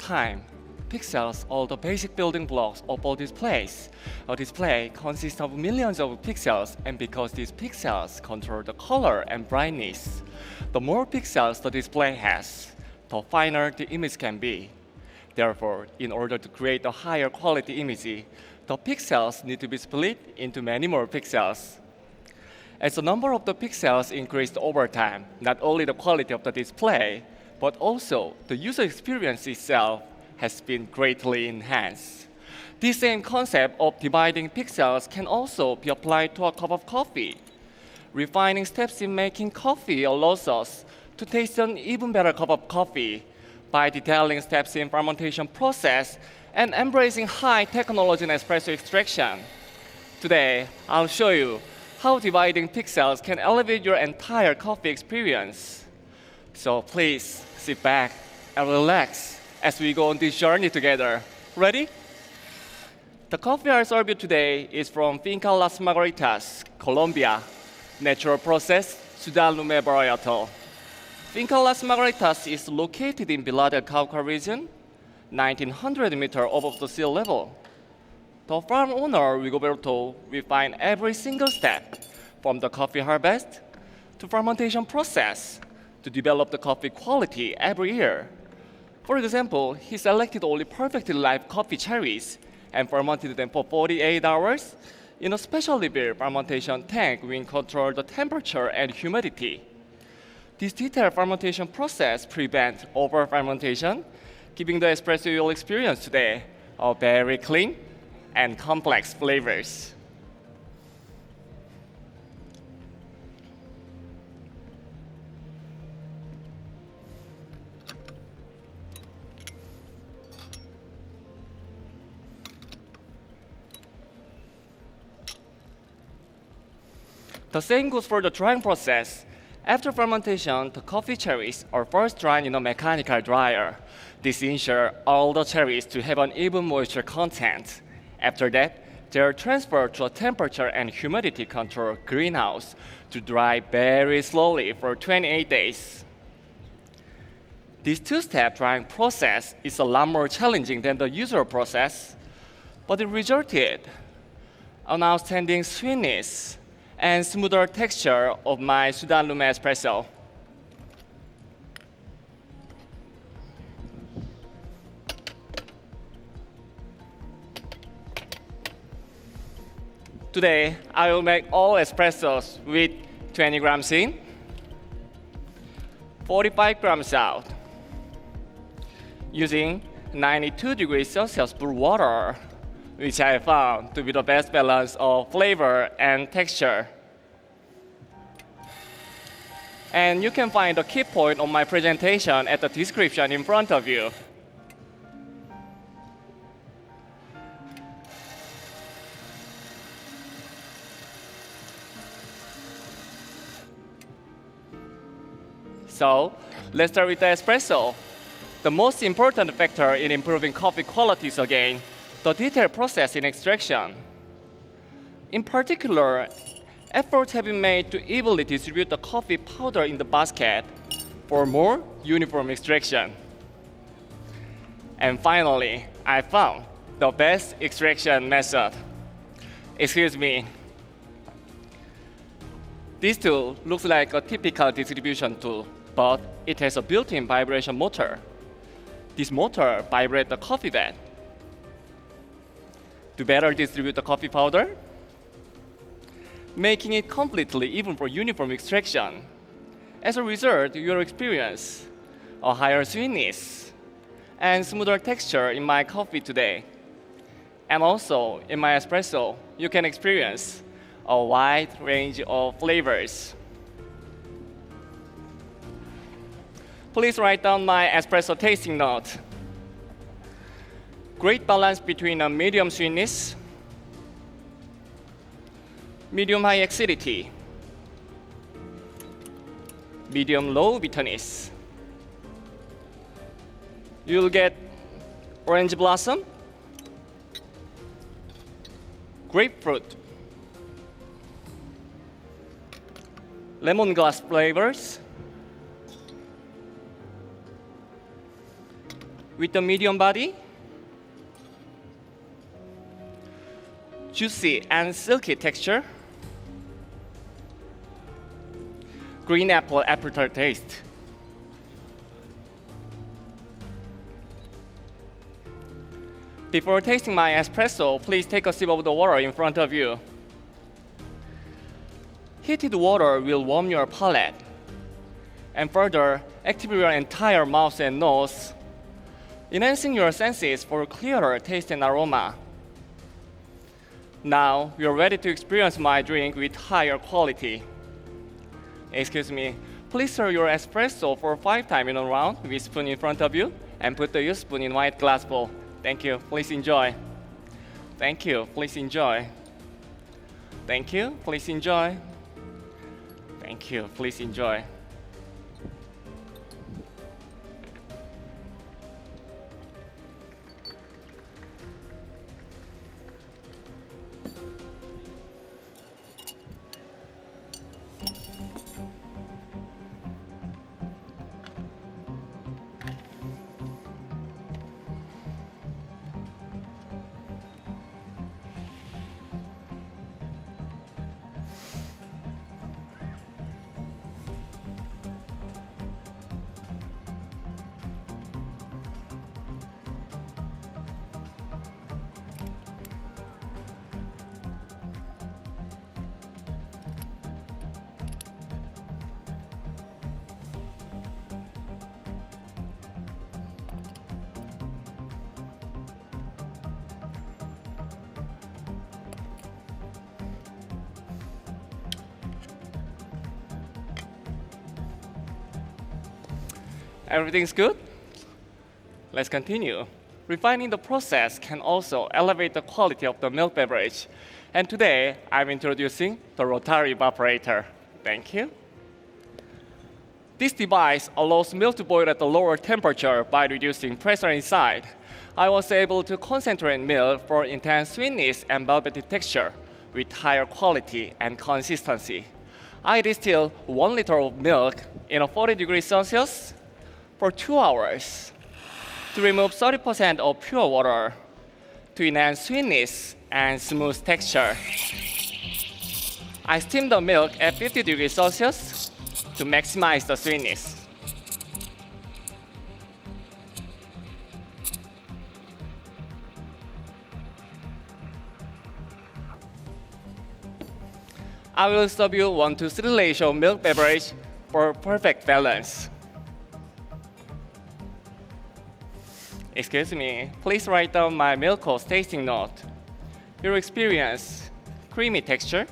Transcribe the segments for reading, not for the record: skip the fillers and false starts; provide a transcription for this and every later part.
time. Pixels are the basic building blocks of all displays. A display consists of millions of pixels, and because these pixels control the color and brightness, the more pixels the display has, the finer the image can be. Therefore, in order to create a higher quality image, the pixels need to be split into many more pixels. As the number of the pixels increased over time, not only the quality of the display, but also the user experience itself has been greatly enhanced. This same concept of dividing pixels can also be applied to a cup of coffee. Refining steps in making coffee allows us to taste an even better cup of coffee by detailing steps in fermentation process and embracing high technology in espresso extraction. Today, I'll show you how dividing pixels can elevate your entire coffee experience. So please sit back and relax as we go on this journey together. Ready? The coffee I'll serve you today is from Finca Las Margaritas, Colombia, natural process, Ciudad Lume varietal. Finca Las Margaritas is located in Villa del Cauca region, 1900 meters above the sea level. The farm owner, Rigoberto, refined every single step, from the coffee harvest to fermentation process, to develop the coffee quality every year. For example, he selected only perfectly ripe coffee cherries and fermented them for 48 hours in a specially built fermentation tank which controls the temperature and humidity. This detailed fermentation process prevents over-fermentation, giving the espresso you'll experience today a very clean and complex flavors. The same goes for the drying process. After fermentation, the coffee cherries are first dried in a mechanical dryer. This ensures all the cherries to have an even moisture content. After that, they are transferred to a temperature and humidity control greenhouse to dry very slowly for 28 days. This two-step drying process is a lot more challenging than the usual process, but it resulted an outstanding sweetness and smoother texture of my Ciudad Lume espresso. Today, I will make all espressos with 20 grams in, 45 grams out, using 92 degrees Celsius brew water, which I found to be the best balance of flavor and texture. And you can find the key point of my presentation at the description in front of you. So, let's start with the espresso. The most important factor in improving coffee quality is again the detailed process in extraction. In particular, efforts have been made to evenly distribute the coffee powder in the basket for more uniform extraction. And finally, I found the best extraction method. Excuse me. This tool looks like a typical distribution tool, but it has a built-in vibration motor. This motor vibrates the coffee bed to better distribute the coffee powder, making it completely even for uniform extraction. As a result, you will experience a higher sweetness and smoother texture in my coffee today. And also, in my espresso, you can experience a wide range of flavors. Please write down my espresso tasting note. Great balance between a medium sweetness, medium high acidity, medium low bitterness. You'll get orange blossom, grapefruit, lemongrass flavors, with a medium body, juicy and silky texture, green apple aftertaste. Before tasting my espresso, please take a sip of the water in front of you. Heated water will warm your palate and further activate your entire mouth and nose, enhancing your senses for clearer taste and aroma. Now, you're ready to experience my drink with higher quality. Excuse me, please serve your espresso for 5 times in a round with spoon in front of you and put the spoon in white glass bowl. Thank you, please enjoy. Thank you, please enjoy. Thank you, please enjoy. Thank you, please enjoy. Everything's good? Let's continue. Refining the process can also elevate the quality of the milk beverage. And today, I'm introducing the rotary evaporator. Thank you. This device allows milk to boil at a lower temperature by reducing pressure inside. I was able to concentrate milk for intense sweetness and velvety texture with higher quality and consistency. I distill 1 liter of milk in a 40 degrees Celsius for 2 hours to remove 30% of pure water to enhance sweetness and smooth texture. I steam the milk at 50 degrees Celsius to maximize the sweetness. I will serve you 1:3 ratio milk beverage for perfect balance. Excuse me, please write down my milk tasting note. You'll experience creamy texture,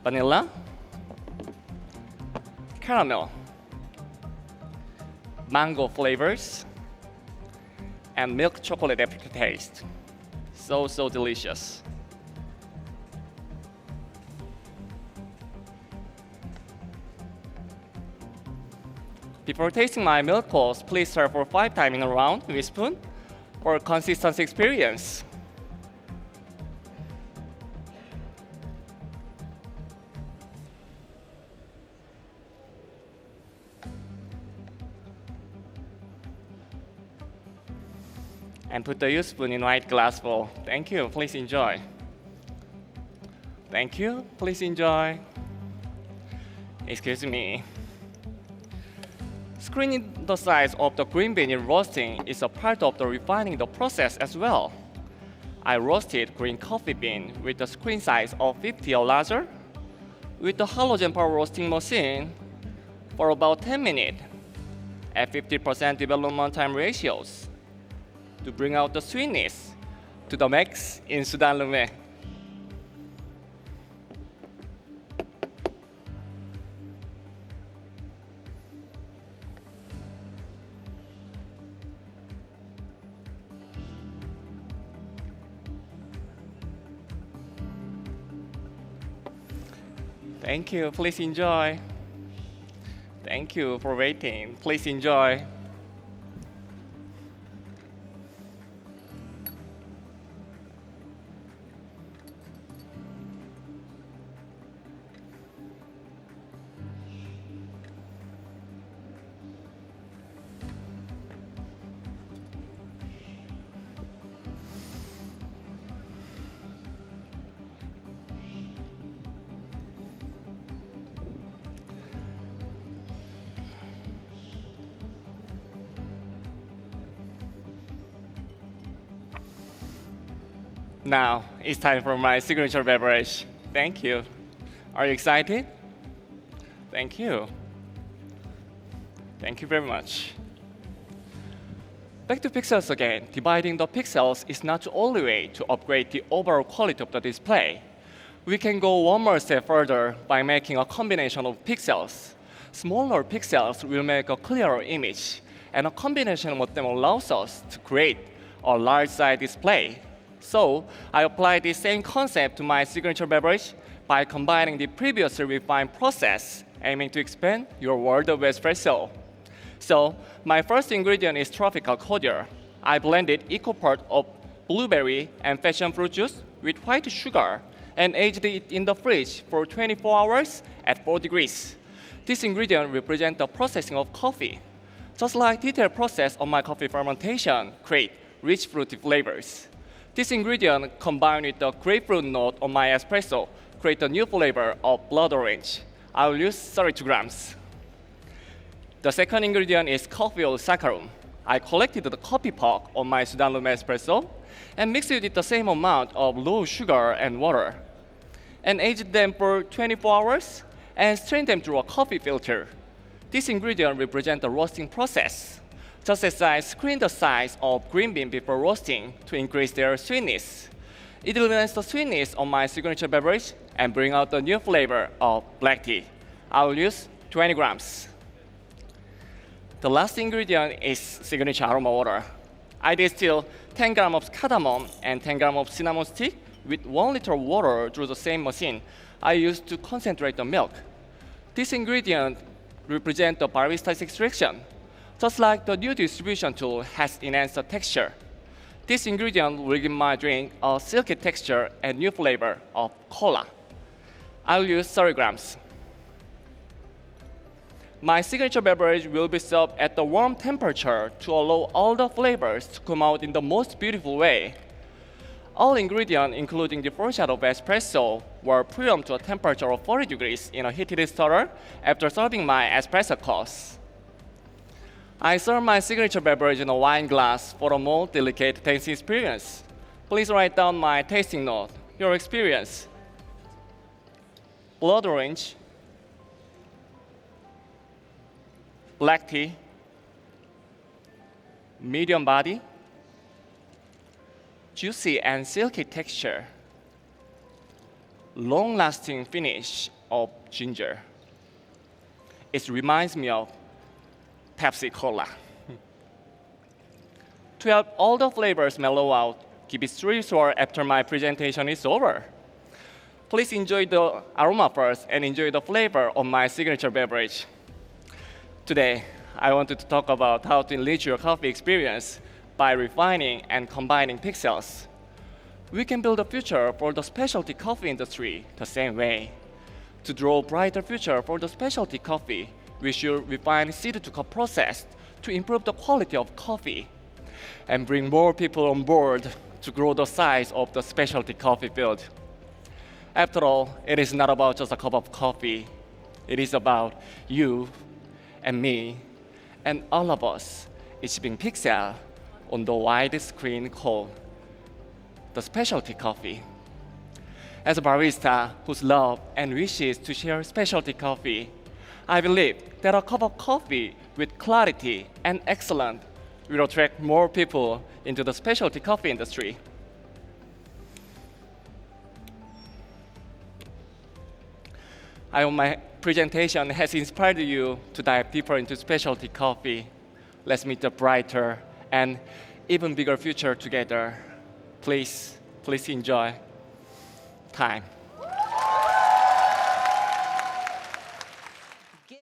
vanilla, caramel, mango flavors, and milk chocolate aftertaste. So delicious. Before tasting my milk pulse, please serve for 5 times in a round with a spoon for a consistency experience. And put the spoon in white glass bowl. Thank you, please enjoy. Thank you, please enjoy. Excuse me. Screening the size of the green bean in roasting is a part of the refining the process as well. I roasted green coffee bean with a screen size of 50 or larger with the halogen power roasting machine for about 10 minutes at 50% development time ratios to bring out the sweetness to the max in Sudan Lume. Thank you, please enjoy. Thank you for waiting, please enjoy. Now it's time for my signature beverage. Thank you. Are you excited? Thank you. Thank you very much. Back to pixels again. Dividing the pixels is not the only way to upgrade the overall quality of the display. We can go one more step further by making a combination of pixels. Smaller pixels will make a clearer image, and a combination of them allows us to create a large-size display. So I applied the same concept to my signature beverage by combining the previously refined process, aiming to expand your world of espresso. So my first ingredient is tropical cordial. I blended equal part of blueberry and passion fruit juice with white sugar and aged it in the fridge for 24 hours at 4 degrees. This ingredient represents the processing of coffee. Just like detailed process of my coffee fermentation create rich fruity flavors. This ingredient combined with the grapefruit note of my espresso create a new flavor of blood orange. I will use 32 grams. The second ingredient is coffee oil saccharum. I collected the coffee pulp on my Sudan Lume espresso and mixed it with the same amount of low sugar and water, and aged them for 24 hours and strained them through a coffee filter. This ingredient represents the roasting process. Just as I screened the size of green bean before roasting to increase their sweetness, it eliminates the sweetness of my signature beverage and bring out the new flavor of black tea. I will use 20 grams. The last ingredient is signature aroma water. I distill 10 grams of cardamom and 10 grams of cinnamon stick with 1 liter of water through the same machine I used to concentrate the milk. This ingredient represents the barista's extraction. Just like the new distribution tool has enhanced the texture, this ingredient will give my drink a silky texture and new flavor of cola. I'll use 30 grams. My signature beverage will be served at the warm temperature to allow all the flavors to come out in the most beautiful way. All ingredients, including the foreshadow of espresso, were pre-warmed to a temperature of 40 degrees in a heated stirrer after serving my espresso course. I serve my signature beverage in a wine glass for a more delicate tasting experience. Please write down my tasting note, your experience. Blood orange, black tea, medium body, juicy and silky texture, long-lasting finish of ginger. It reminds me of Pepsi Cola. To help all the flavors mellow out, keep it really sour after my presentation is over. Please enjoy the aroma first and enjoy the flavor of my signature beverage. Today, I wanted to talk about how to enrich your coffee experience by refining and combining pixels. We can build a future for the specialty coffee industry the same way. To draw a brighter future for the specialty coffee, we should refine seed-to-cup process to improve the quality of coffee and bring more people on board to grow the size of the specialty coffee field. After all, it is not about just a cup of coffee. It is about you and me and all of us achieving pixel on the wide screen called the specialty coffee. As a barista whose love and wishes to share specialty coffee, I believe that a cup of coffee with clarity and excellence will attract more people into the specialty coffee industry. I hope my presentation has inspired you to dive deeper into specialty coffee. Let's meet a brighter and even bigger future together. Please enjoy time.